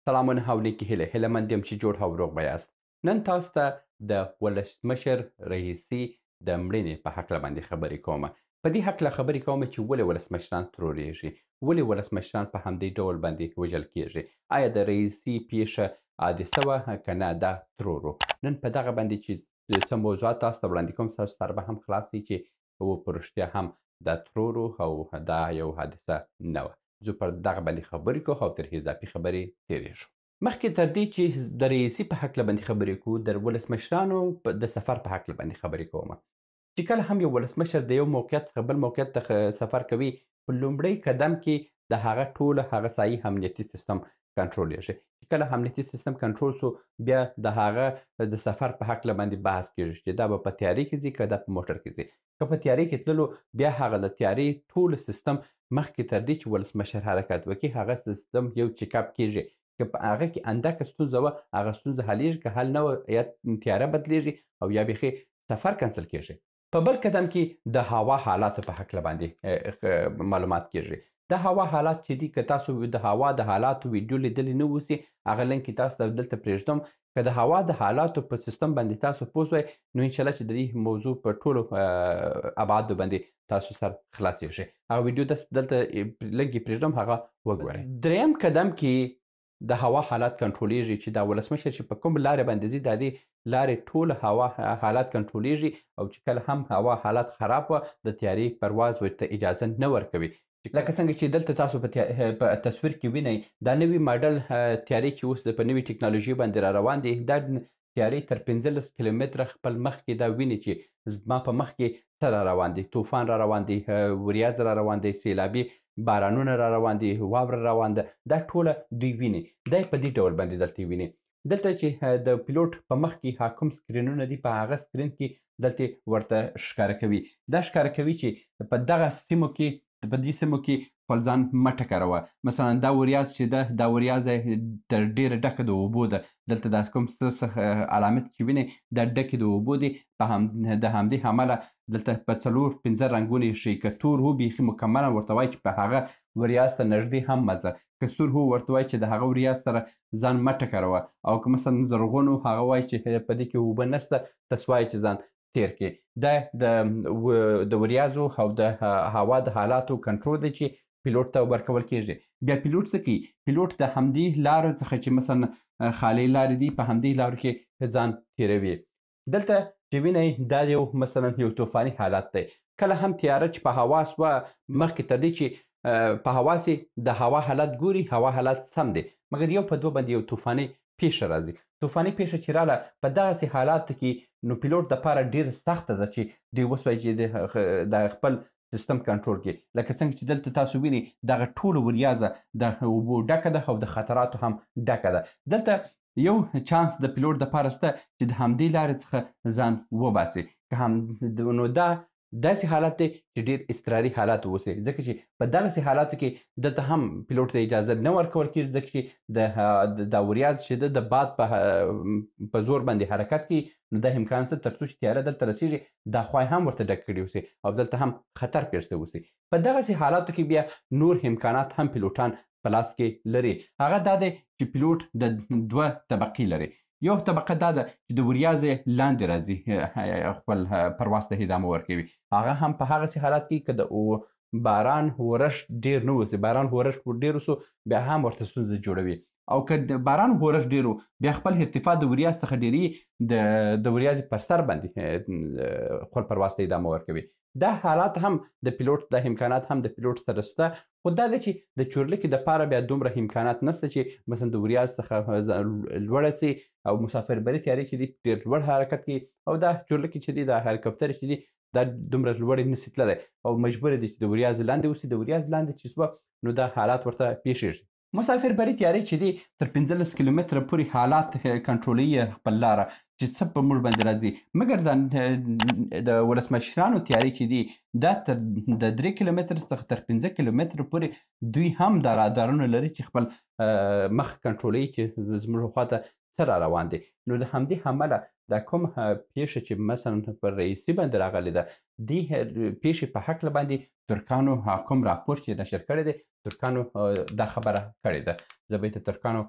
سلامونه او نیکې هیلې هیله مند یم چې جوړ او روغ به یاست. نن تاسو ته د ولسمشر رئیسي د مړینې په هکله باندې خبرې کومه. په دې هکله خبرې کومه چې ولې ولسمشران ترورېږي، ولې ولسمشران په همدې ډول باندې وژل کېږي. آیا د رئیسي پیښه حادثه وه که نه دا ترور و. نن په دغه باندې چې څه موضوعات تاسو ته وړاندې کوم ستاسو سر به هم خلاص وي چې و په رښتیا هم دا ترور و او دا یو حادثه نه وه. زه پر دغه باندې خبرې کوو او تر اضافي خبرې تېرېږو. مخکې تر دې چې د رئیسي په هکله باندې خبرې کوو، د ولسمشرانو د سفر په هکله باندې خبرې کومه. چې کله هم یو ولسمشر د یو موقعیت څخه بل موقعیت ته سفر کوي، په لومړی قدم کې د هغه ټوله هغه سایي امنیتي سیستم کنټرولېږي. چې کله امنیتي سیستم کنټرول سو، بیا د هغه د سفر په هکله باندې بحث کېږي چې دا به په تیارې کې ځي که دا په موټر کې ځي. که په تیارې کې تللو، بیا هغه د تیارې ټول سیستم مخکې تر دې چې ولسمشر حرکت وکړي، هغه سیستم یو چیک اپ کېږي که په هغه کې اندکه ستونزه وه، هغه ستونزه حلېږي، که حل نه وه یا تیاره بدلېږي او یا بیخي سفر کنسل کېږي. په بل قدم کې د هوا حالاتو په هکله باندې معلومات کېږي. د هوا حالات چې دي، که تاسو د هوا د حالاتو ویډیو لیدلې نه اوسي، هغه لینک یې تاسو ته دلته پرېږدم. که د هوا د حالاتو په سیستم باندې تاسو پوه سوئ، نو انشاءالله چې د دې موضوع په ټولو ابعادو باندې تاسو سر خلاصېږي. هغه ویډیو دلته لینک یې پرېږدم، هغه وګورئ. دریم قدم کې د هوا حالات کنټرولېږي چې دا ولسمشر چې په کوم لارې باندې ځي، د دې لارې ټول هوا حالات کنټرولېږي او چې کله هم هوا حالات خراب وه، د طیارې پرواز ورته اجازه نه ورکوي. لکه څنګه چې دلته تاسو په تصویر کې وینئ، دا نوي ماډل طیارې چې اوس په نوي ټکنالوژي باندې را روان دي، دا طیارې تر 15 کیلومتره خپل مخ کې دا ویني چې زما په مخ کې څه را روان دي. طوفان را روان دی، وریځ را روان دی، سیلابي بارانونه را روان دي، واوره روان ده. دا ټوله دوی ویني. دا په دې ډول باندې دلته ویني. دلته چې د پیلوټ په مخ کې حاکم سکرینونه دي، په هغه سکرین کې دلته ورته ښکاره کوي. دا ښکاره کوي چې په دغه سیمو کې، په دې سیمو کې خپل ځان مه ټکروه. مثلا دا وریځ چې ده، دا وریځ تر ډېره ډکه د اوبو ده. دلته دا کوم څه علامت چې وینئ، دا ډکې د اوبو دي. د همدې امله دلته په 4-5 رنګونه یې ښیي. که تور و، بیخي مکمله ورته وایي چې په هغه وریځ ته نږدې هم مه ځه. که سور و، ورته وایي چې د هغه وریځ سره ځان مه ټکروه. او که مثلا زرغون و، هغه وایي چې په دې کې اوبه نشته، تاسو وایي چې ځان تیر کړي. دا د وریځو او د هوا د حالاتو کنټرول دی چې پیلوټ ته ورکول کېږي. بیا پیلوټ څه کوي؟ پیلوټ د همدې لارو څخه چې مثلا خالي لارې دي، په همدې لارو کې ځان تیروي. دلته چې وینئ، دا مثلا یو طوفاني حالت دی. کله هم تیاره چې په هوا سوه، مخکې تر دې چې په هوا سي، د هوا حالت ګوري، هوا حالت سم دی، مګر یو په دوه باندې یو طوفاني پیښه راځي. طوفاني پیښه چې راغله، په دغسې حالاتو کې نو پیلوټ دپاره ډېره سخته ده چې دوی وسوی چې د خپل سیستم کنټرول کړي. لکه څنګه چې دلته تاسو وینئ، دغه ټوله وریځه د اوبو ډکه ده او د خطراتو هم ډکه ده. دلته یو چانس د پیلوټ دپاره شته چې د همدې لارې څخه ځان وباسي. که هم نو دا داسې حالت دی چې ډېر اضطراري حالات واوسي، ځکه چې په دغسې حالاتو کې دلته هم پیلوټ ته اجازه نه ورکول کېږي، ځکه چې دا وریځ چې ده د باد په زور باندې حرکت کوي. نو دا امکان شته تر څو چې تیاره دلته رسېږي، دا خوا یې هم ورته ډک کړي اوسي او دلته هم خطر پېښ شوی اوسي. په دغسې حالاتو کې بیا نور امکانات هم پیلوټان په لاس کې لري. هغه دا دی چې پیلوټ د 2 طبقې لري. یو طبقه دا ده چې د وریځې لاندې راځي، خپل پرواز ته ادامه ورکوي. هغه هم په هغسې حالات کې که د باران اورښت ډېر نه اوسي، باران اورښت ډېر وسو، بیا هم ورته ستونزه جوړوي. او که د باران اورښت ډېر و، بیا خپل ارتفاع د وریځ څخه ډېري، د وریځې پر سر باندې خپل پرواز ته ادامه ورکوي. دا حالات هم د پیلوټ، دا امکانات هم د پیلوټ سره شته. خو دا دی چې د چورلکې دپاره بیا دومره امکانات نشته چې مثلا د وریځ څخه لوړه سي او مسافربري تیارې چې دي ډېر لوړ حرکت کوي. او دا چورلکې چې دي، دا هلیکاپټر چې دي، دا دومره لوړې نسي تللی او مجبوره دي چې د وریځو لاندې اوسي. د وریځو لاندې چې سوه، نو دا حالات ورته پېښېږي. مسافربري تیارې چې دي، تر 15 کیلومتره پورې حالات کنټرولوي خپل لاره، چې څه په موږ باندې راځي. مګر د ولسمشرانو تیارې چې دي، دا د 3 کیلومتر څخه تر 15 کیلومتره پورې دوی هم دا رادارونه لري چې خپل مخ کنټرولوي چې زموږ خواته څه را روان دي. نو د همدې امله دا کوم پیښه چې مثلا پر رئیسي باندې راغلې ده دې پیښې په هکله باندې ترکانو کوم راپور چې نشر کړی دی ترکانو دا خبره کړې ده. زه به د ترکانو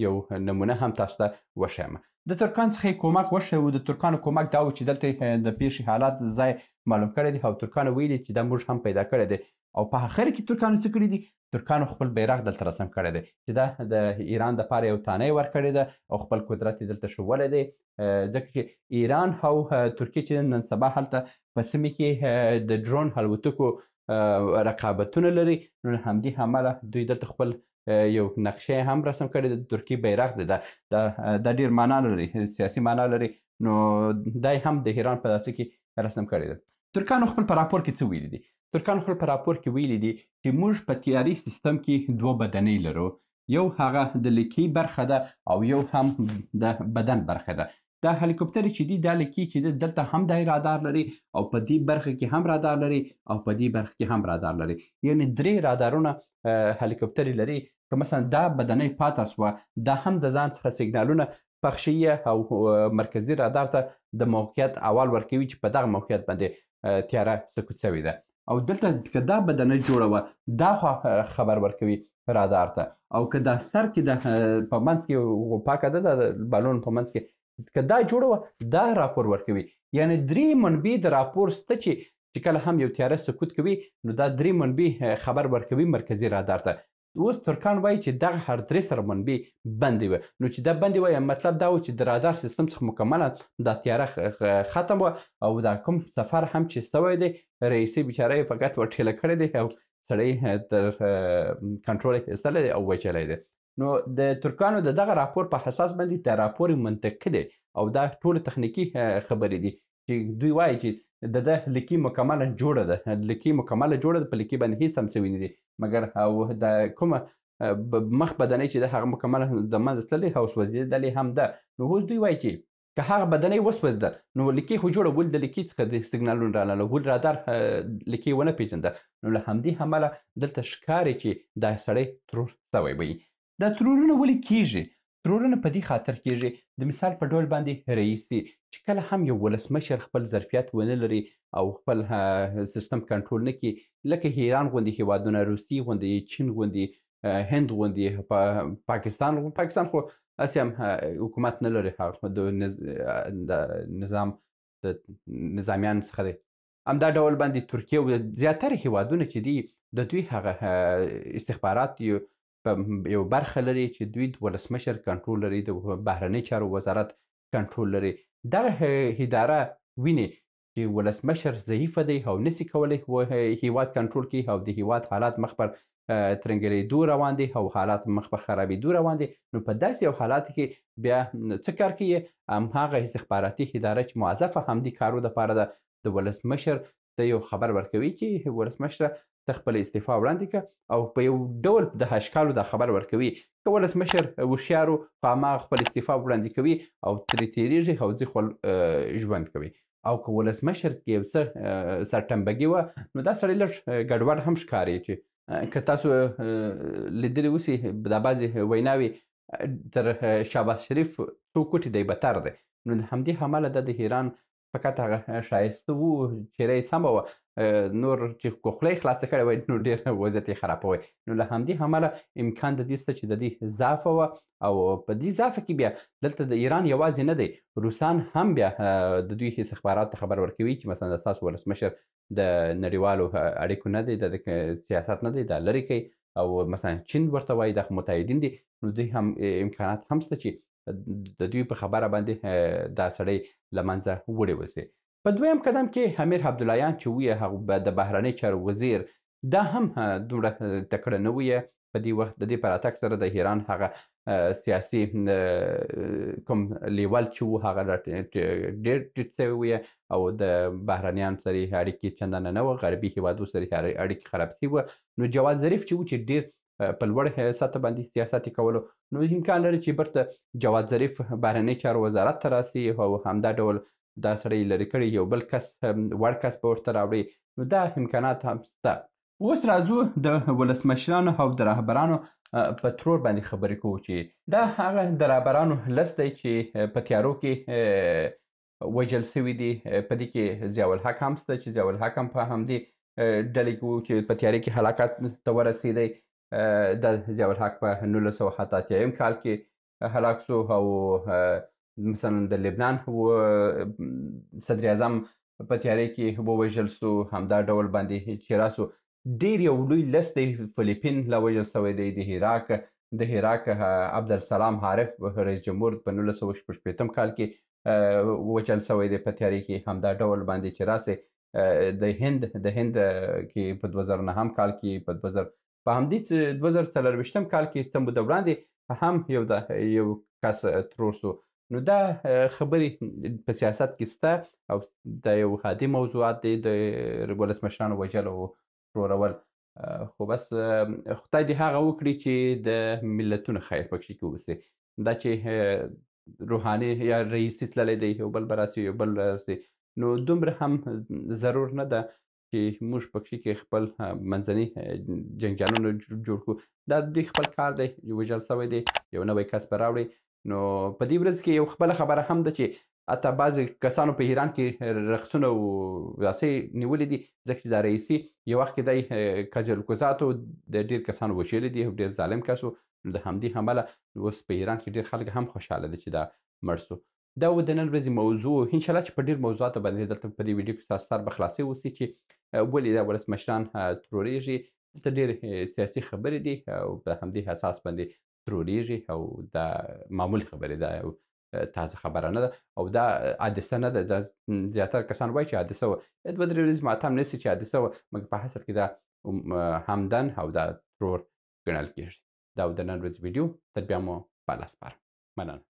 یو نمونه هم تاسو ته وښیم. د ترکان څخه یې کومک وشی و. د ترکانو کومک دا و چې دلته د پیښې حالات ځای معلوم کړی دی او ترکانو ویلي چې دا موږ هم پیدا کړی دی او په اخر کې ترکانو څه کړي دي ترکانو خپل بیرغ دلته رسم کړی دی چې دا د ایران دپاره یو تانۍ ورکړې ده او خپل قدرت یې دلته ښوولی دی ځکه چې ایران او ترکیې چې نن سبا هلته په سیمې کې د ډرون الوتکو رقابتونه لري نو همدې امله دوی دلته خپل یو نقشه هم رسم کړې ده. د ترکیې بیرغ دی دا ډېر معنا لري سیاسي معنا لري نو دا هم د ایران په داسې کې رسم کړی ده. ترکانو خپل په راپور کې څه ویلي دي؟ ترکانو خپل په راپور کې ویلي دي چې موږ په تیاري سیستم کې دوه بدنۍ لرو، یو هغه د لیکي برخه ده او یو هم د بدن برخه ده. دا هلیکوپترې چې دي دا لیکي چې دلته هم دا رادار لري او په دې برخه کې هم رادار لري او په دې برخه کې هم رادار لري، یعنې درې رادارونه هلیکوپترې لري. که مثلا دا بدنۍ پاته سوه دا هم د ځان څخه سیګنالونه پخشوي او مرکزي رادار ته د موقعیت احوال ورکوي چې په دغه موقعیت باندې تیاره سقوط شوې ده. او دلته که دا بدنۍ جوړه وه دا خو خبر ورکوي رادار ته، او که دا سر کې په منځ کې پاکه ده د بالون په منځ کې که دا جوړه وه دا راپور ورکوي. یعنې درې منبع د راپور شته چې کله هم یو تیاره سقوط کوي نو دا درې منبع خبر ورکوي مرکزي رادار ته. اوس ترکان وایي چې دغه هر درې سره منبع بندې وه نو چې دا بندې وه مطلب دا و چې د رادار سیستم څخه مکمله دا تیاره ختم وه او دا کوم سفر هم چې سوی دی رئیسي بیچاره یې فقط ورټېله کړی دی او سړی تر کنټرول یې ایستلی دی او وچلی دی. نو د ترکانو د دغه راپور په اساس باندې دا راپور منطقي دی او دا ټولې تخنیکي خبرې دي چې دوی وایي چې د ده لیکي مکمله جوړه ده په لیکي باندې هیڅ هم سوي نه دي مګر او د کومه مخ بدنۍ چې ده هغه مکمله د منځه تللې او سوځېدلې هم ده. نو اوس دوی وایي چې که هغه بدنۍ وسوځېده نو لیکي خو جوړه ولې د لیکي څخه د سیګنالونه رالاله ولې رادار لیکي ونه پېژنده نو له همدې امله دلته ښکاري چې دا سړی ترور سوی وي. دا ترورونه ولې کیږي؟ ترورونه په دې خاطر کیږي د مثال په ډول باندې رئیسي چې کله هم یو ولسمشر خپل ظرفیت ونه لري او خپل سیستم کنټرول نه کړي لکه ایران غوندې هیوادونه روسیې غوندې چین غوندې هند غوندې پاکستان خو هسې هم حکومت نه لري هغه د نظامیانو څخه دی. همدا ډول باندې ترکیه او زیاتره هیوادونه چې دي د دوی هغه استخبارات یو برخه لري چې دوی د ولسمشر کنټرول لري د بهرنۍ چارو وزارت کنټرول لري. دغه اداره ویني چې ولسمشر ضعیفه دی او نسي کولی هیواد کنټرول کړي او د هیواد حالات مخ پر ترنګېدو روان دي او حالات مخ پر خرابېدو روان دي نو په داسې یو حالاتو کې بیا څه کار کوي هماغه استخباراتي اداره چې موظفه همدې کارو دپاره ده د ولسمشر ته یو خبر ورکوي چې ولسمشره ته خپل استعفا وړاندې کړه او په یو ډول د هشکالو دا خبر ورکوي. که ولسمشر هوښیار و خو هماغه خپل استعفا وړاندې کوي او ترې تېرېږي او ځي خپل ژوند کوي. او که ولسمشر کې یو څه سرټمبګي وه نو دا سړی لږ ګډوډ هم ښکاري چې که تاسو لیدلي اوسي دا بعضې ویناوې تر شهباز شریف څو کوټې دی بتر دی نو د همدې امله د ایران فقط هغه ښایسته و چهره یې سمه وه نور چې خوله یې خلاصه کړې وای نو ډېر وضعیت یې خرابوی نو له همدې امله امکان د دې شته چې د دې ضعفه وه او په دې ضعفه کې بیا دلته د ایران یوازې نه دی روسان هم بیا د دوی استخباراتو ته خبر ورکوي چې مثلا ستاسو ولسمشر د نړیوالو اړیکو نه دی د سیاست نه دی دا لرې کوي او مثلا چین ورته وایي دا متحدین دي نو دوی هم امکانات هم شته چې د دوی په خبره باندې دا سړی له منځه وړی وسي. په دویم قدم کې امیر عبداللهیان چې ویه هغه د بهرنۍ چارو وزیر دا هم دومره تکړه نه ویه په دې وخت د دې په راتګ سره د ایران هغه سیاسي کوم لیول چې و هغه ډېر ټیټ سوی ویه او د بهرنیانو سره یې اړیکې چندانه نه وه غربي هیوادو سره یې اړیکې خراب سوي وه نو جواد ظریف چې و چې ډېر په لوړ سطح باندې سیاست یې کولو نو امکان لري چې برته جواد ظریف بهرنۍ چارو وزارت ته راسي او همدا ډول دا سړی لرې کړي یو بل کس وړ کس به ورته راوړي نو دا امکانات هم شته. اوس راځو د ولسمشرانو او د رهبرانو په ترور باندې خبرې کوو چې دا هغه د رهبرانو لست دی چې په تیارو کې وژل سوي دي. په دې کې ضیاءالحق هم شته چې ضیاءالحق هم په همدې ډلې کې و چې په تیارې کې هلاکت ته ورسېدی. د ضیاءالحق په 1987 کال کې هلاک سو او مثلا د لبنان صدر اعظم په تیارې کې ووژل سو. همدا ډول باندې چې راسو ډېر یو لوی لست دی. فلیپین لا وژل سوی دی. د هراق عبدالسلام عارف رئیس جمهور په 1966 کال کې وژل سوی دی په تیارې کې. همدا ډول باندې چې راسې د هند کې په 2009 کال کې په همدې 2024 کال کې څه موده وړاندې هم یو کس ترور سو. نو دا خبرې په سیاست کې شته او دا یو عادي موضوعات دی د ولسمشرانو وژل او ترورول. خو بس خدای دې هغه وکړي چې د ملتونو خیر پکې کې اوسي. دا چې روحاني یا رئیسي تللی دی، یو بل به راسي یو بل راسي، نو دومره هم ضرور نه ده چې موږ پکې کې خپل منځني جنګیالونه جوړ کړو. دا د دوی خپل کار دی، وژل سوی دی، یو نوی کس به راوړي. نو په دې ورځ کې یو خپله خبره هم ده چې حتی بعضې کسانو په ایران کې رخصتونه او داسې نیولي دي، ځکه چې دا رئیسي یو وخت کې دی کاجلګوزاتو د ډېر کسانو وژلي دي او ډېر ظالم کس و. نو د همدې امله اوس په ایران کې ډېر خلک هم خوشحاله دي چې دا مړ سو. دا و د نن ورځې موضوع. انشاءالله چې په ډېر موضوعاتو باندې دلته په دې ویډیو کې ستاسو سر به خلاصې اوسي چې ولې دا ولسمشران ترورېږي. دلته ډېرې سیاسي خبرې دي او په همدې اساس باندې ترورېږي او دا معمولي خبرې ده، یو تازه خبره نه ده او دا حادثه نه ده. دا زیاتره کسان وایي چې حادثه وه. 2-3 ورځې ماته هم نشي چې حادثه وه، مګر په اصل کې دا همدن او دا ترور ګڼل کېږي. دا و د نن ورځې ویډیو. تر بیا مو بالا سپارم. مننه.